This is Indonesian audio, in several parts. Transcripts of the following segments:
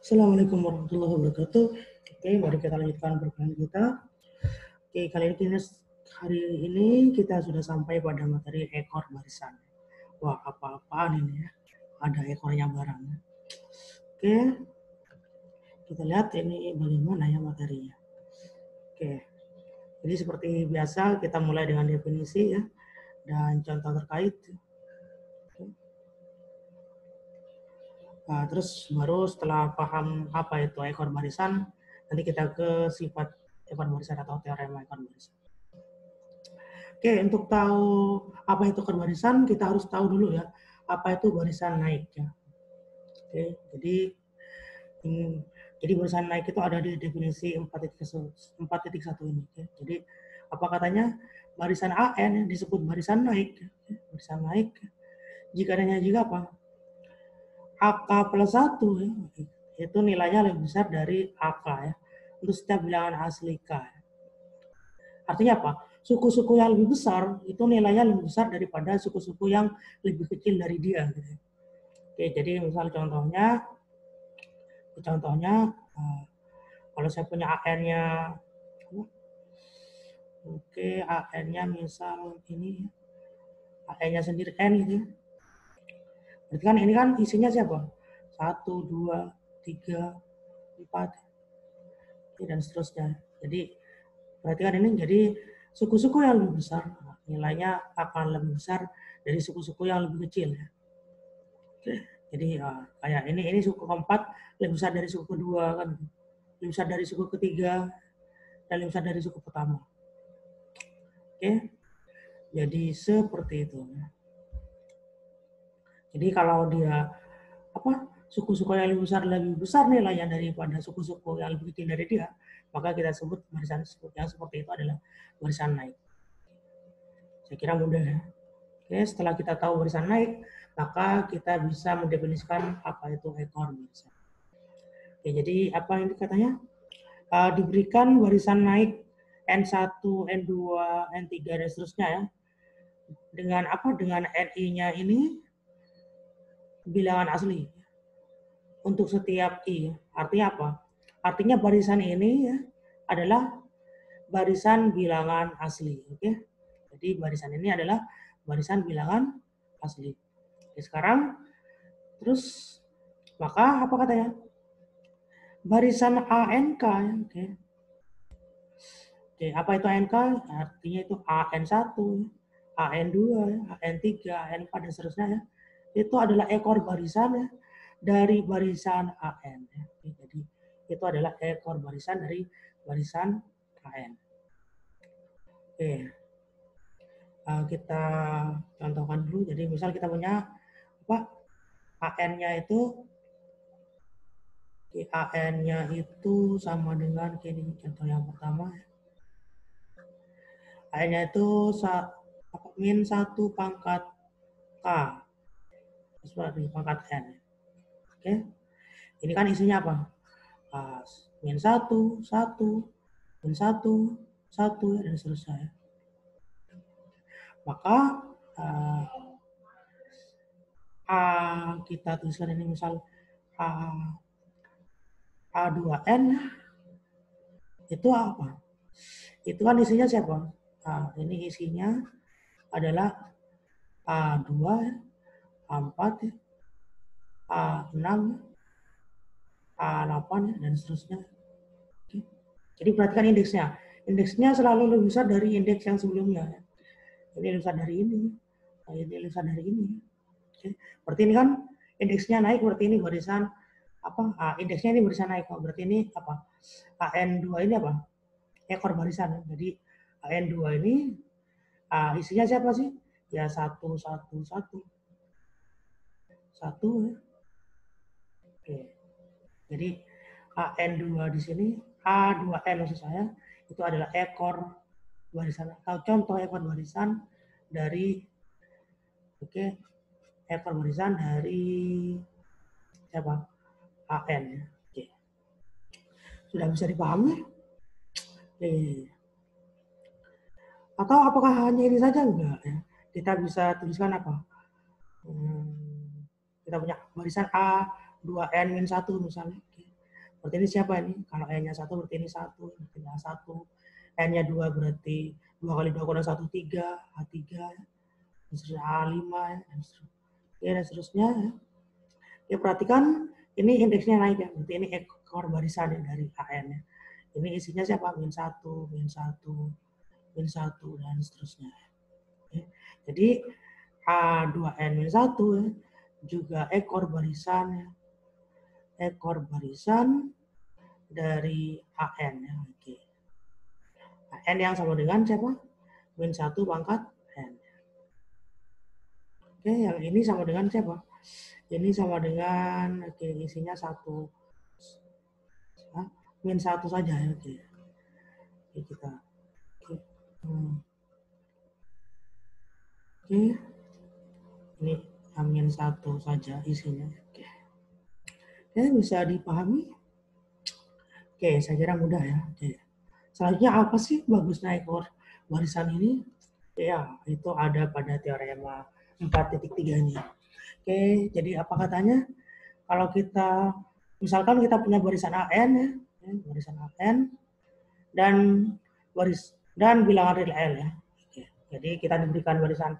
Assalamualaikum warahmatullahi wabarakatuh. Oke, mari kita lanjutkan perkuliahan kita. Oke, hari ini kita sudah sampai pada materi ekor barisan. Wah, apa-apaan ini ya? Ada ekornya barang. Oke, kita lihat ini bagaimana ya materinya. Oke, jadi seperti biasa kita mulai dengan definisi ya dan contoh terkait. Nah, terus baru setelah paham apa itu ekor barisan, nanti kita ke sifat ekor barisan atau teorema ekor barisan. Oke, untuk tahu apa itu ekor barisan, kita harus tahu dulu ya, apa itu barisan naik ya. Oke, jadi barisan naik itu ada di definisi 4.1 ini. Oke. Jadi apa katanya? Barisan AN disebut barisan naik. Barisan naik jika apa? AK plus 1 ya, itu nilainya lebih besar dari AK ya, untuk setiap bilangan asli K. Artinya apa? Suku-suku yang lebih besar itu nilainya lebih besar daripada suku-suku yang lebih kecil dari dia. Gitu. Oke, jadi misal contohnya kalau saya punya AN-nya, oke, AN-nya misal ini, AN-nya sendiri N gitu. Berarti kan ini kan isinya siapa? 1, 2, 3, 4, dan seterusnya. Jadi berarti kan ini jadi suku-suku yang lebih besar, nilainya akan lebih besar dari suku-suku yang lebih kecil. Jadi kayak ini suku keempat lebih besar dari suku kedua kan, lebih besar dari suku ketiga, dan lebih besar dari suku pertama. Oke, jadi seperti itu. Jadi kalau dia suku-suku yang lebih besar nilainya daripada suku-suku yang lebih kecil dari dia, maka kita sebut barisan yang seperti itu adalah barisan naik. Saya kira mudah ya. Oke, setelah kita tahu barisan naik, maka kita bisa mendefinisikan apa itu ekor barisan. Oke, jadi apa yang katanya? Diberikan barisan naik N1, N2, N3, dan seterusnya ya. Dengan apa? Dengan NI-nya ini bilangan asli. Untuk setiap I. Artinya apa? Artinya barisan ini ya, adalah barisan bilangan asli. Oke? Jadi barisan ini adalah barisan bilangan asli. Oke, sekarang terus maka apa katanya? Barisan ANK. Oke. Oke, apa itu ANK? Artinya itu AN1, AN2, AN3, AN4 dan seterusnya ya. Itu adalah ekor barisan ya dari barisan AN ya. Oke, jadi itu adalah ekor barisan dari barisan AN. Oke. Kita contohkan dulu. Jadi misal kita punya apa? AN-nya itu AN-nya itu sama dengan ini contoh yang pertama. AN-nya itu min 1 pangkat K seperti pangkat N. Oke. Ini kan isinya apa? Min 1, 1, min 1, 1 dan seterusnya. Maka kita tuliskan ini misal A2N itu apa? Itu kan isinya siapa? Ini isinya adalah A2, A4, A6, A8, dan seterusnya. Oke. Jadi perhatikan indeksnya. Indeksnya selalu lebih besar dari indeks yang sebelumnya. Ini lebih besar dari ini. Ini lebih besar dari ini. Oke. Berarti ini kan indeksnya naik, berarti ini barisan apa? Indeksnya ini barisan naik. Berarti ini apa? AN2 ini apa? Ekor barisan. Jadi AN2 ini isinya siapa sih? Ya 1, 1, 1. 1 ya. Oke. Jadi AN2 di sini, A2N maksud saya, itu adalah ekor barisan atau contoh ekor barisan dari ekor barisan dari siapa? AN ya. Oke. Sudah bisa dipahami? Oke. Atau apakah hanya ini saja? Enggak ya. Kita bisa tuliskan apa? Kita punya barisan A 2N-1 misalnya. Berarti ini siapa ini? Kalau N-nya 1 berarti ini 1, berarti A1. N-nya 2 berarti 2 kali 2 kurang 1, 3, A3, ya. Dan seterusnya A5, ya. Dan seterusnya. Ya. Ya, perhatikan ini indeksnya naik ya, berarti ini ekor barisan ya dari AN ya. Ini isinya siapa? Min 1, min 1, min 1, dan seterusnya. Ya. Jadi A2N-1 ya, juga ekor barisan ya. Ekor barisan dari AN ya. Oke. AN yang sama dengan siapa? Min 1 pangkat N. Oke, yang ini sama dengan siapa? Ini sama dengan, oke, isinya 1. Min 1 saja ya. Oke. Oke, kita. Oke. Oke. Ini min 1 saja isinya. Oke. Oke, bisa dipahami? Oke, saya kira mudah ya. Oke. Selanjutnya apa sih bagusnya ekor barisan ini? Ya, itu ada pada teorema 4.3 ini. Oke, jadi apa katanya? Kalau kita, misalkan kita punya barisan AN ya, barisan AN dan bilangan real L ya. Oke, jadi kita diberikan barisan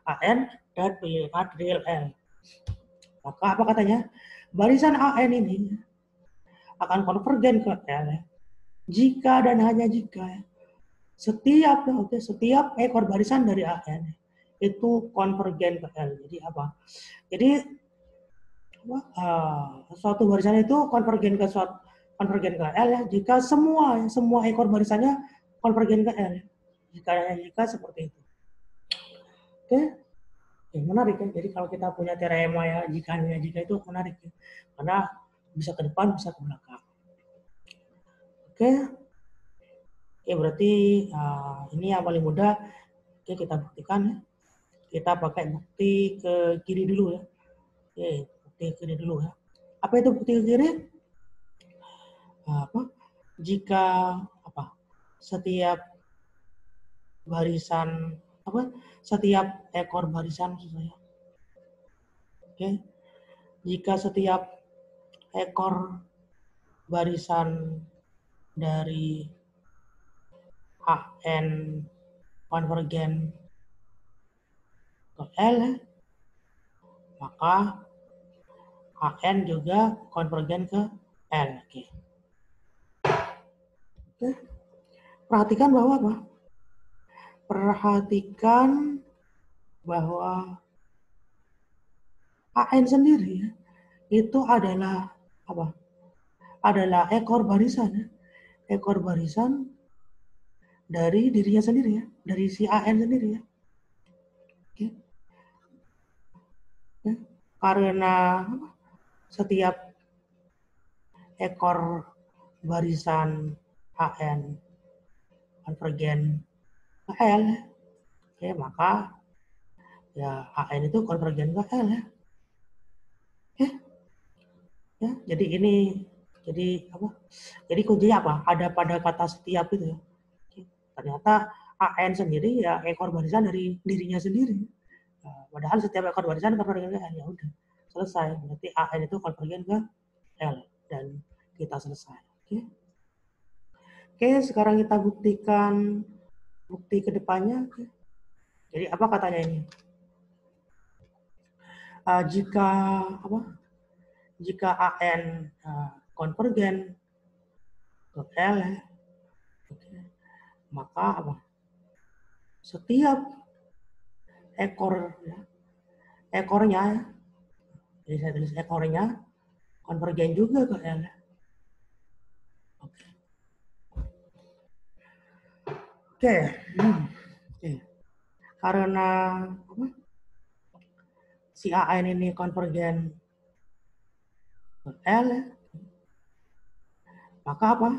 AN dan bilangan real L. Maka apa katanya? Barisan AN ini akan konvergen ke L ya. Jika dan hanya jika ya, setiap ekor barisan dari AN itu konvergen ke L. Jadi apa? Jadi suatu barisan itu konvergen ke L ya, jika semua ekor barisannya konvergen ke L. Jika seperti itu. Oke. Menarik ya. Jadi kalau kita punya teorema ya jika itu menarik ya. Karena bisa ke depan, bisa ke belakang. Oke. Oke, berarti ini yang paling mudah. Oke, kita buktikan ya. Kita pakai bukti ke kiri dulu ya. Oke, bukti ke kiri dulu ya. Apa itu bukti ke kiri? Jika setiap barisan setiap ekor barisan saya. Oke. Jika setiap ekor barisan dari AN konvergen ke L, maka AN juga konvergen ke L. Oke. Oke. Perhatikan bahwa apa? Perhatikan bahwa AN sendiri ya, itu adalah apa? Adalah ekor barisan ya. Ekor barisan dari dirinya sendiri ya, dari si AN sendiri ya. Oke. Ya. Karena setiap ekor barisan AN konvergen ke L, oke, maka ya AN itu konvergen ke L ya. Oke. Ya, jadi ini Jadi kuncinya apa? Ada pada kata setiap itu ya. Oke. Ternyata AN sendiri ya ekor barisan dari dirinya sendiri. Nah, padahal setiap ekor barisan konvergen ke L, ya udah selesai. Berarti AN itu konvergen ke L dan kita selesai. Oke. Oke, sekarang kita buktikan bukti kedepannya. Oke. Jadi apa katanya ini? Jika AN konvergen ke L, maka apa? Setiap ekornya, jadi saya tulis ekornya konvergen juga ke L. Oke. Karena si AN ini konvergen ke L, maka apa?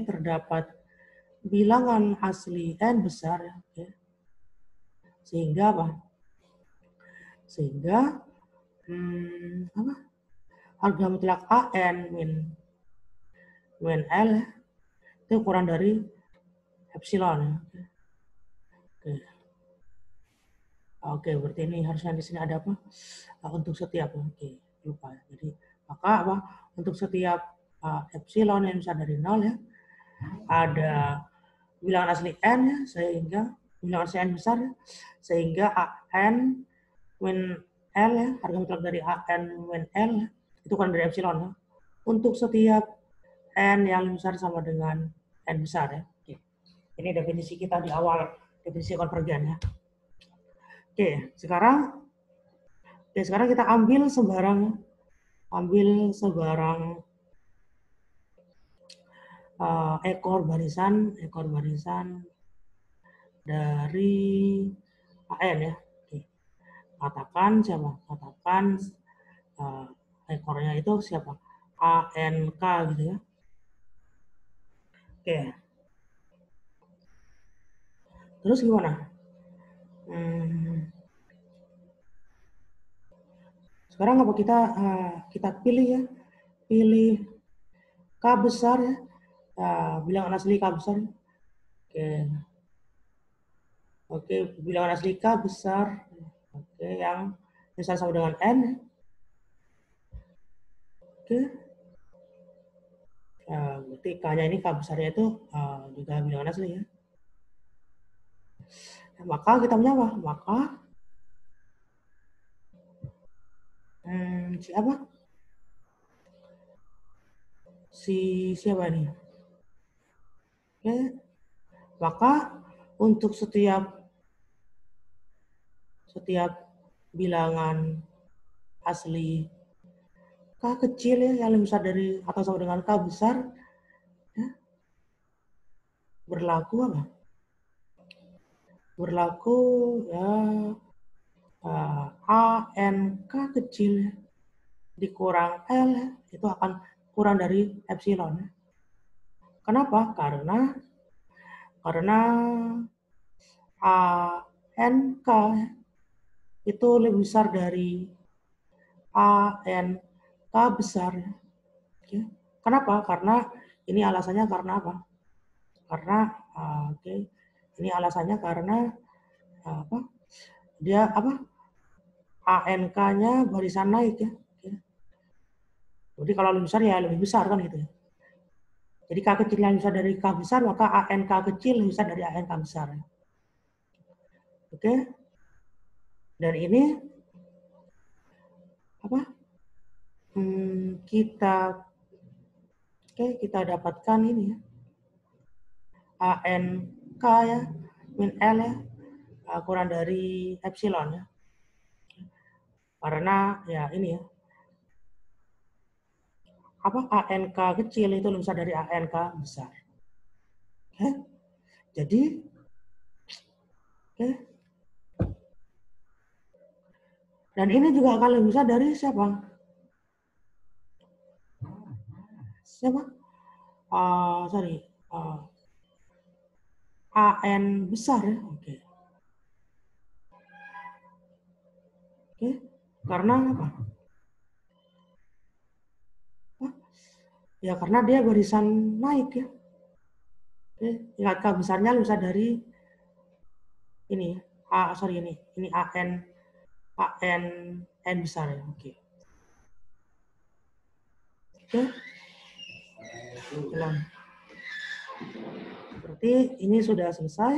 Terdapat bilangan asli N besar, ya. Sehingga apa? Sehingga harga mutlak AN min L itu kurang dari epsilon. Oke, berarti ini harusnya di sini ada apa? Untuk setiap. Oke, lupa. Jadi Maka apa? Untuk setiap epsilon yang besar dari 0 ya, ada bilangan asli n ya, sehingga bilangan asli n besar ya, sehingga an min l ya, harga mutlak dari an min l ya, itu kan dari epsilon ya. Untuk setiap n yang besar sama dengan n besar ya. Oke. Ini definisi kita di awal, definisi konvergen ya. Oke, sekarang kita ambil sebarang ekor barisan dari AN ya. Oke. Katakan siapa? Katakan ekornya itu siapa? ANK gitu ya. Oke. Terus gimana? Sekarang apa kita pilih ya? Pilih K besar ya. Bilangan asli K besar. Oke. Oke, bilangan asli K besar. Oke, yang besar sama dengan N. Oke. Berarti K-nya ini K besarnya itu juga bilangan asli ya. Nah, maka kita punya apa? Maka siapa? Siapa ini? Oke. Maka untuk setiap bilangan asli K kecil ya, yang lebih besar dari atau sama dengan K besar, ya, berlaku apa? Berlaku ya ANK kecil ya, dikurang L ya, itu akan kurang dari epsilon. Ya. Kenapa? Karena ANK ya, itu lebih besar dari ANK besar. Ya. Oke. Kenapa? Karena ini alasannya karena apa? Karena ini alasannya karena apa? Dia apa? ANK-nya barisan naik ya. Jadi kalau lebih besar ya lebih besar kan gitu ya. Jadi K kecil yang besar dari K besar, maka ANK kecil lebih besar dari ANK besar. Ya. Oke. Dan ini apa? Kita dapatkan ini ya. ANK ya, min L ya, kurang dari epsilon ya. Karena ya ini ya, apa ANK kecil itu lebih besar dari ANK besar. Oke. Jadi dan ini juga akan lebih besar dari siapa? Siapa? AN besar ya. Oke. Karena apa? Ya karena dia barisan naik ya. Tingkat K besarnya lebih besar dari ini. Ini AN N besar ya. Oke. Berarti ini sudah selesai.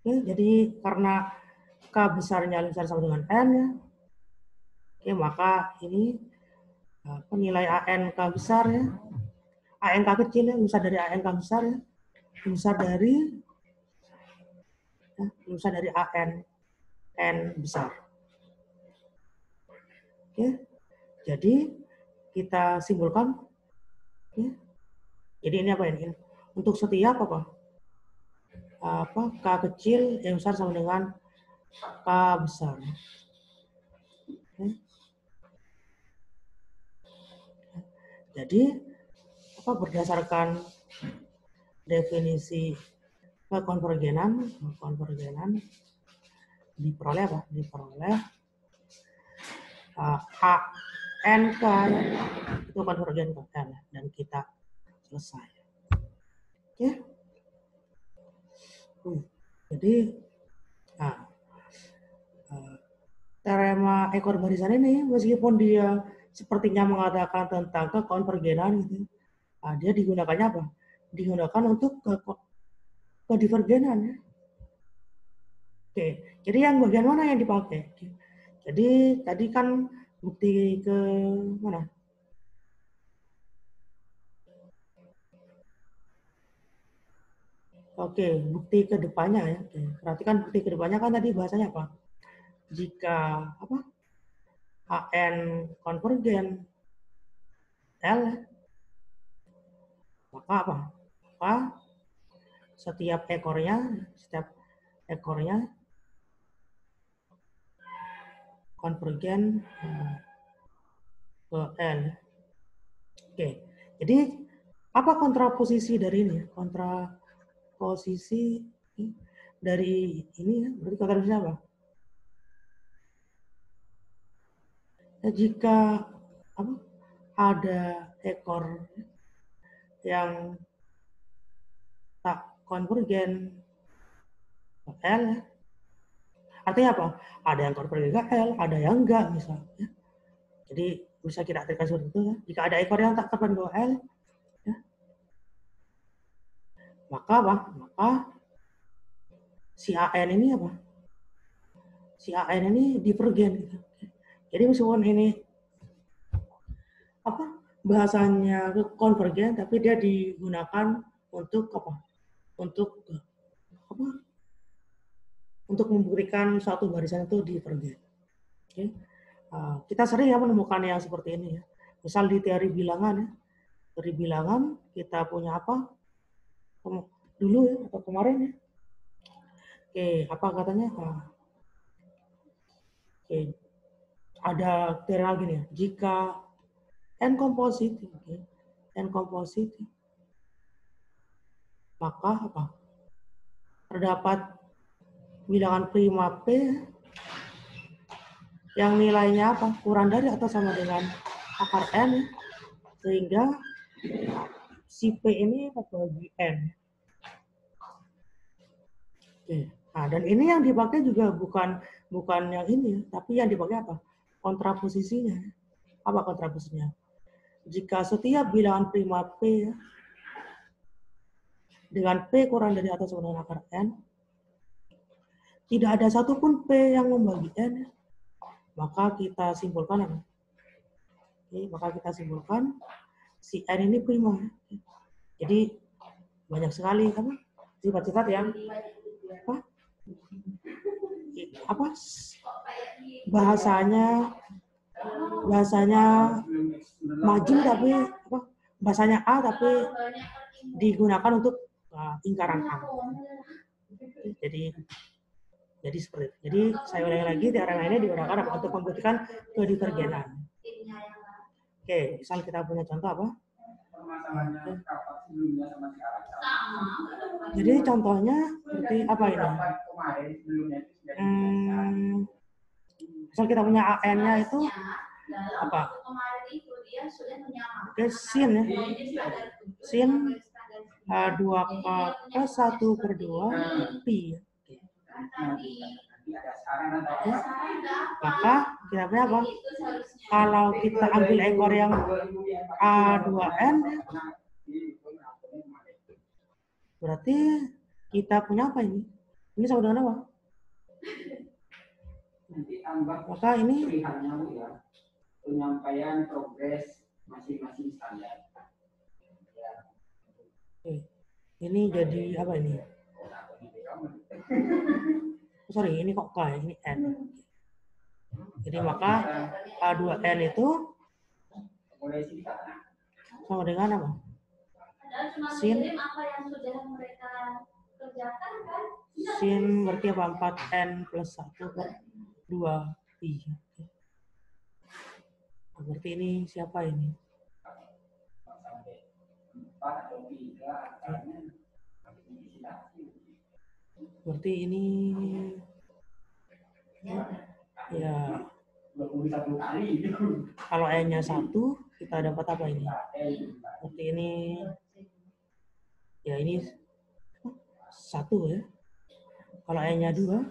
Oke, jadi karena K besarnya lebih besar sama dengan N ya. Oke, maka ini nilai ANK besar ya. ANK kecil ya, besar dari ANK besar ya. Besar dari AN N besar. Oke. Jadi kita simpulkan ya. Jadi ini apa ini? Untuk setiap K kecil yang besar sama dengan K besar. Oke. Jadi berdasarkan definisi konvergenan diperoleh ANK itu konvergen ke L dan kita selesai. Oke. Jadi teorema ekor barisan ini, meskipun dia sepertinya mengatakan tentang kekonvergenan gitu, dia digunakannya apa? Digunakan untuk kedivergenan ya. Oke, jadi yang bagian mana yang dipakai? Oke. Jadi tadi kan bukti ke mana? Oke, bukti ke depannya ya. Oke. Perhatikan bukti ke depannya kan tadi bahasanya apa? Jika apa? HN konvergen L, maka apa? Maka setiap ekornya konvergen ke L. Oke, jadi apa kontraposisi dari ini? Kontraposisi dari ini ya, berarti kontraposisi apa? Ya, jika apa, ada ekor yang tak konvergen ke L, artinya apa? Ada yang konvergen ke L, ada yang enggak misalnya. Jadi bisa kita artikan seperti itu ya. Jika ada ekor yang tak konvergen ke L, ya, maka apa? Maka si AN ini apa? Si AN ini divergen gitu. Jadi meskipun ini apa bahasanya konvergen, tapi dia digunakan untuk apa? Untuk apa? Untuk membuktikan suatu barisan itu divergen. Oke. Kita sering ya menemukan yang seperti ini ya. Misal di teori bilangan ya. Teori bilangan kita punya apa? Dulu ya atau kemarin ya. Oke, apa katanya? Oke, ada teori lagi nih ya. Jika n komposit, n komposit, maka apa? Terdapat bilangan prima P yang nilainya apa? Kurang dari atau sama dengan akar n, sehingga si P ini bagi n. Oke. Nah, dan ini yang dipakai juga bukan yang ini, tapi yang dipakai apa? Kontraposisinya. Apa kontraposisinya? Jika setiap bilangan prima P dengan P kurang dari atau sama dengan akar n, tidak ada satupun P yang membagi n, maka kita simpulkan apa? Oke, maka kita simpulkan si n ini prima. Jadi banyak sekali apa? Sifat-sifat yang apa? Bahasanya maju tapi apa? Bahasanya A tapi digunakan untuk lingkaran A. Jadi seperti itu. Jadi saya ulangi lagi, teorema ini digunakan untuk membuktikan kedivergenan. Oke, misal kita punya contoh apa? Jadi contohnya seperti apa ini? Misal kita punya AN-nya itu apa? Oke, sin ya. Sin 2K 1/2 pi. Ya. Maka kita punya apa? Kalau kita ambil ekor yang A2N, berarti kita punya apa ini? Ini sama dengan apa? Maka ini penyampaian progres masing-masing standar. Ini jadi apa ini? Sorry, ini kok K, ini N. Jadi maka A2N itu sama dengan apa? Sin berarti apa? 4N plus 1/2 pi. Berarti ini siapa ini? Berarti ini ya kalau N-nya 1 kita dapat apa ini? Berarti ini ya ini 1 ya. Kalau N-nya 2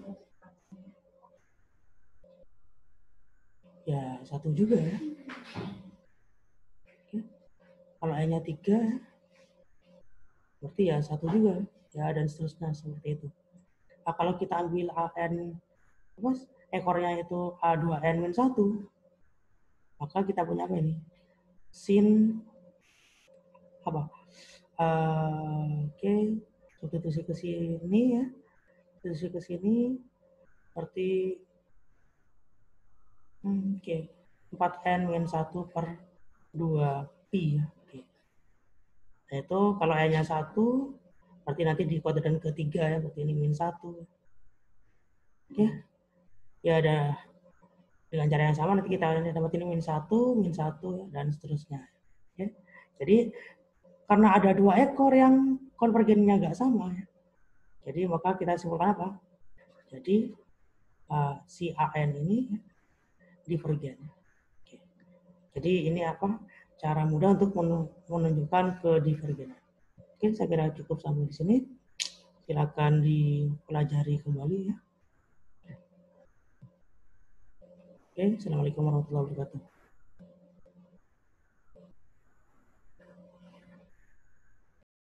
ya 1 juga ya. Oke. Kalau N-nya 3, berarti ya 1 juga. Ya, dan seterusnya seperti itu. Nah, kalau kita ambil AN, ekornya itu A2N-1, maka kita punya apa ini? Sin, apa? Oke, substitusi ke sini ya. Substitusi ke sini, berarti oke, 4N-1 per 2pi ya. Oke. Nah, itu kalau N-nya 1, berarti nanti di kuadran ketiga ya, berarti ini min 1. Oke. Ya ada dengan cara yang sama nanti kita dapat ini min 1 ya, dan seterusnya. Oke. Jadi karena ada 2 ekor yang konvergennya nggak sama ya. Jadi maka kita simpulkan apa? Jadi si AN ini divergen. Oke. Jadi ini apa? Cara mudah untuk menunjukkan kedivergenan. Oke, saya kira cukup sampai di sini. Silakan dipelajari kembali ya. Oke, assalamualaikum warahmatullahi wabarakatuh.